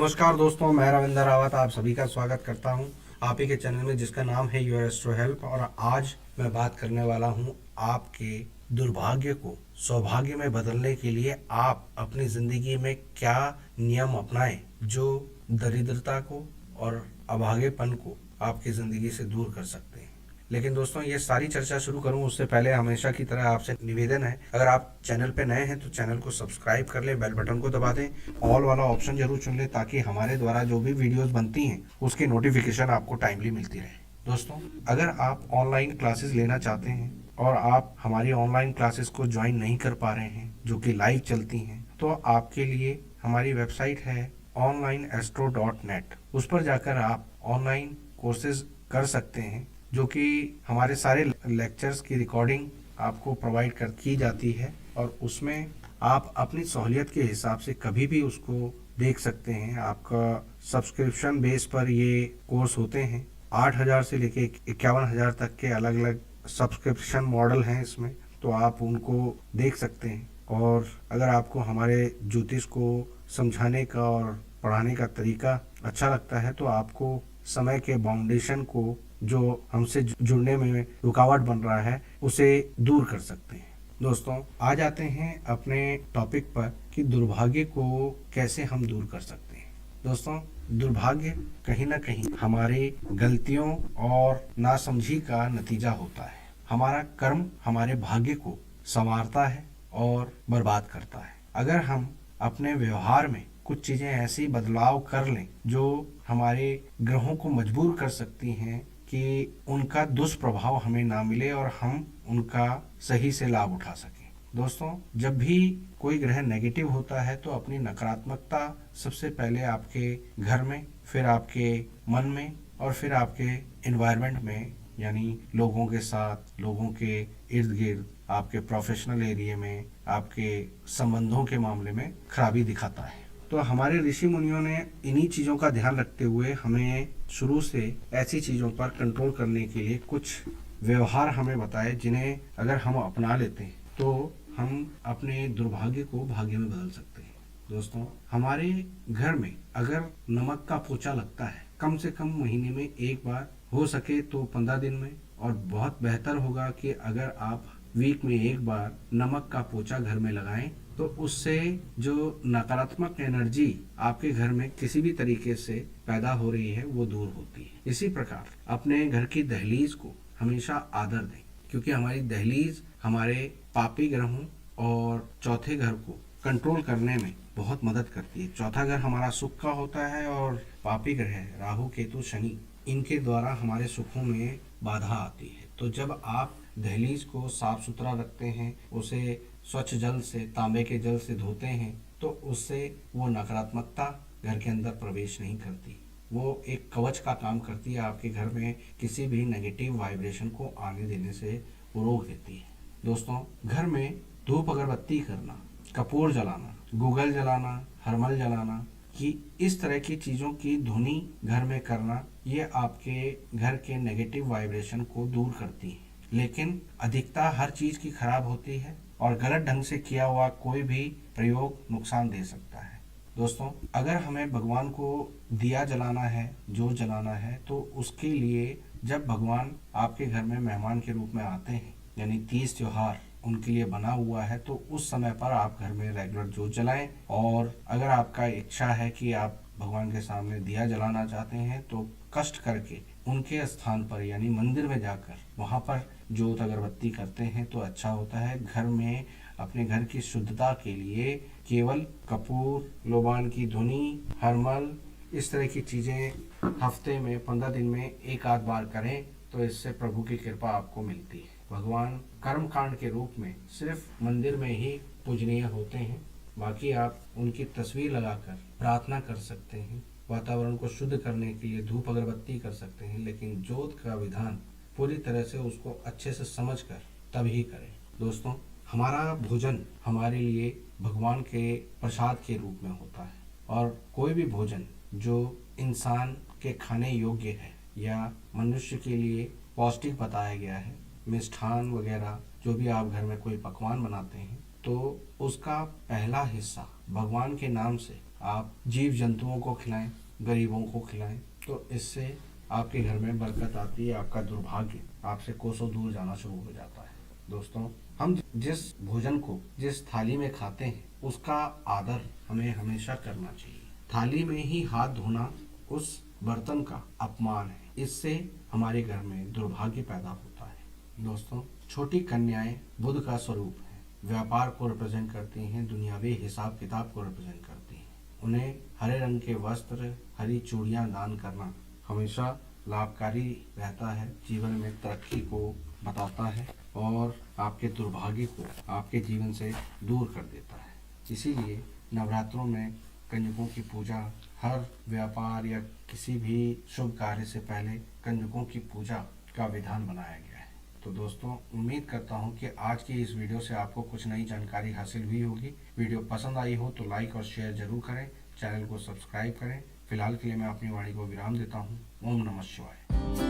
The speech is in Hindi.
नमस्कार दोस्तों, मैं रविंदर रावत आप सभी का स्वागत करता हूं आप ही के चैनल में जिसका नाम है योर एस्ट्रो हेल्प। और आज मैं बात करने वाला हूं आपके दुर्भाग्य को सौभाग्य में बदलने के लिए आप अपनी ज़िंदगी में क्या नियम अपनाएं जो दरिद्रता को और अभागेपन को आपकी ज़िंदगी से दूर कर सकते हैं। लेकिन दोस्तों, ये सारी चर्चा शुरू करूं उससे पहले हमेशा की तरह आपसे निवेदन है, अगर आप चैनल पे नए हैं तो चैनल को सब्सक्राइब कर लें, बेल बटन को दबा दें, ऑल वाला ऑप्शन जरूर चुन लें ताकि हमारे द्वारा जो भी वीडियोस बनती हैं उसकी नोटिफिकेशन आपको टाइमली मिलती रहे। दोस्तों, अगर आप ऑनलाइन क्लासेस लेना चाहते हैं और आप हमारी ऑनलाइन क्लासेस को ज्वाइन नहीं कर पा रहे हैं जो कि लाइव चलती हैं, तो आपके लिए हमारी वेबसाइट है onlineastro.net। उस पर जाकर आप ऑनलाइन कोर्सेज कर सकते हैं जो कि हमारे सारे लेक्चर्स की रिकॉर्डिंग आपको प्रोवाइड कर की जाती है और उसमें आप अपनी सहूलियत के हिसाब से कभी भी उसको देख सकते हैं। आपका सब्सक्रिप्शन बेस पर ये कोर्स होते हैं। 8,000 से लेके 51,000 तक के अलग अलग सब्सक्रिप्शन मॉडल हैं इसमें, तो आप उनको देख सकते हैं। और अगर आपको हमारे ज्योतिष को समझाने का और पढ़ाने का तरीका अच्छा लगता है तो आपको समय के बाउंडेशन को जो हमसे जुड़ने में रुकावट बन रहा है उसे दूर कर सकते हैं। दोस्तों, आ जाते हैं अपने टॉपिक पर कि दुर्भाग्य को कैसे हम दूर कर सकते हैं। दोस्तों, दुर्भाग्य कहीं ना कहीं हमारे गलतियों और नासमझी का नतीजा होता है। हमारा कर्म हमारे भाग्य को संवारता है और बर्बाद करता है। अगर हम अपने व्यवहार में कुछ चीजें ऐसी बदलाव कर लें जो हमारे ग्रहों को मजबूर कर सकती हैं कि उनका दुष्प्रभाव हमें ना मिले और हम उनका सही से लाभ उठा सकें। दोस्तों, जब भी कोई ग्रह नेगेटिव होता है तो अपनी नकारात्मकता सबसे पहले आपके घर में, फिर आपके मन में और फिर आपके एनवायरनमेंट में, यानी लोगों के साथ, लोगों के इर्द गिर्द, आपके प्रोफेशनल एरिया में, आपके संबंधों के मामले में खराबी दिखाता है। तो हमारे ऋषि मुनियों ने इन्हीं चीज़ों का ध्यान रखते हुए हमें शुरू से ऐसी चीज़ों पर कंट्रोल करने के लिए कुछ व्यवहार हमें बताए जिन्हें अगर हम अपना लेते हैं तो हम अपने दुर्भाग्य को भाग्य में बदल सकते हैं। दोस्तों, हमारे घर में अगर नमक का पोछा लगता है कम से कम महीने में एक बार, हो सके तो 15 दिन में, और बहुत बेहतर होगा कि अगर आप वीक में एक बार नमक का पोछा घर में लगाएं तो उससे जो नकारात्मक एनर्जी आपके घर में किसी भी तरीके से पैदा हो रही है वो दूर होती है। इसी प्रकार अपने घर की दहलीज को हमेशा आदर दें, क्योंकि हमारी दहलीज हमारे पापी ग्रहों और चौथे घर को कंट्रोल करने में बहुत मदद करती है। चौथा घर हमारा सुख का होता है और पापी ग्रह राहु, केतु, शनि, इनके द्वारा हमारे सुखों में बाधा आती है। तो जब आप दहलीज को साफ सुथरा रखते हैं, उसे स्वच्छ जल से, तांबे के जल से धोते हैं, तो उससे वो नकारात्मकता घर के अंदर प्रवेश नहीं करती। वो एक कवच का काम करती है, आपके घर में किसी भी नेगेटिव वाइब्रेशन को आने देने से वो रोक देती है। दोस्तों, घर में धूप अगरबत्ती करना, कपूर जलाना, गूगल जलाना, हरमल जलाना, कि इस तरह की चीज़ों की धुनी घर में करना, ये आपके घर के नेगेटिव वाइब्रेशन को दूर करती है। लेकिन अधिकता हर चीज़ की खराब होती है और गलत ढंग से किया हुआ कोई भी प्रयोग नुकसान दे सकता है। दोस्तों, अगर हमें भगवान को दिया जलाना है, जोत जलाना है, तो उसके लिए जब भगवान आपके घर में मेहमान के रूप में आते हैं, यानी 30 त्योहार उनके लिए बना हुआ है, तो उस समय पर आप घर में रेगुलर जोत जलाएं। और अगर आपका इच्छा है कि आप भगवान के सामने दिया जलाना चाहते हैं तो कष्ट करके उनके स्थान पर यानी मंदिर में जाकर वहाँ पर जोत अगरबत्ती करते हैं तो अच्छा होता है। घर में अपने घर की शुद्धता के लिए केवल कपूर, लोबान की धुनी, हरमल, इस तरह की चीज़ें हफ्ते में 15 दिन में एक आध बार करें तो इससे प्रभु की कृपा आपको मिलती है। भगवान कर्म कांड के रूप में सिर्फ मंदिर में ही पूजनीय होते हैं, बाकी आप उनकी तस्वीर लगाकर प्रार्थना कर सकते हैं, वातावरण को शुद्ध करने के लिए धूप अगरबत्ती कर सकते हैं, लेकिन जोत का विधान पूरी तरह से उसको अच्छे से समझकर तभी करें। दोस्तों, हमारा भोजन हमारे लिए भगवान के प्रसाद के रूप में होता है और कोई भी भोजन जो इंसान के खाने योग्य है या मनुष्य के लिए पौष्टिक बताया गया है, मिष्ठान वगैरह जो भी आप घर में कोई पकवान बनाते हैं, तो उसका पहला हिस्सा भगवान के नाम से आप जीव जंतुओं को खिलाएं, गरीबों को खिलाएं, तो इससे आपके घर में बरकत आती है, आपका दुर्भाग्य आपसे कोसों दूर जाना शुरू हो जाता है। दोस्तों, हम जिस भोजन को जिस थाली में खाते हैं उसका आदर हमें हमेशा करना चाहिए। थाली में ही हाथ धोना उस बर्तन का अपमान है, इससे हमारे घर में दुर्भाग्य पैदा होता है। दोस्तों, छोटी कन्याएं बुद्ध का स्वरूप है, व्यापार को रिप्रेजेंट करती हैं, दुनियावी हिसाब किताब को रिप्रेजेंट करती हैं। उन्हें हरे रंग के वस्त्र, हरी चूड़ियां दान करना हमेशा लाभकारी रहता है, जीवन में तरक्की को बताता है और आपके दुर्भाग्य को आपके जीवन से दूर कर देता है। इसीलिए नवरात्रों में कंजकों की पूजा, हर व्यापार या किसी भी शुभ कार्य से पहले कंजकों की पूजा का विधान बनाया गया है। तो दोस्तों, उम्मीद करता हूँ कि आज की इस वीडियो से आपको कुछ नई जानकारी हासिल हुई होगी। वीडियो पसंद आई हो तो लाइक और शेयर जरूर करें, चैनल को सब्सक्राइब करें। फिलहाल के लिए मैं अपनी वाणी को विराम देता हूँ। ओम नमः शिवाय।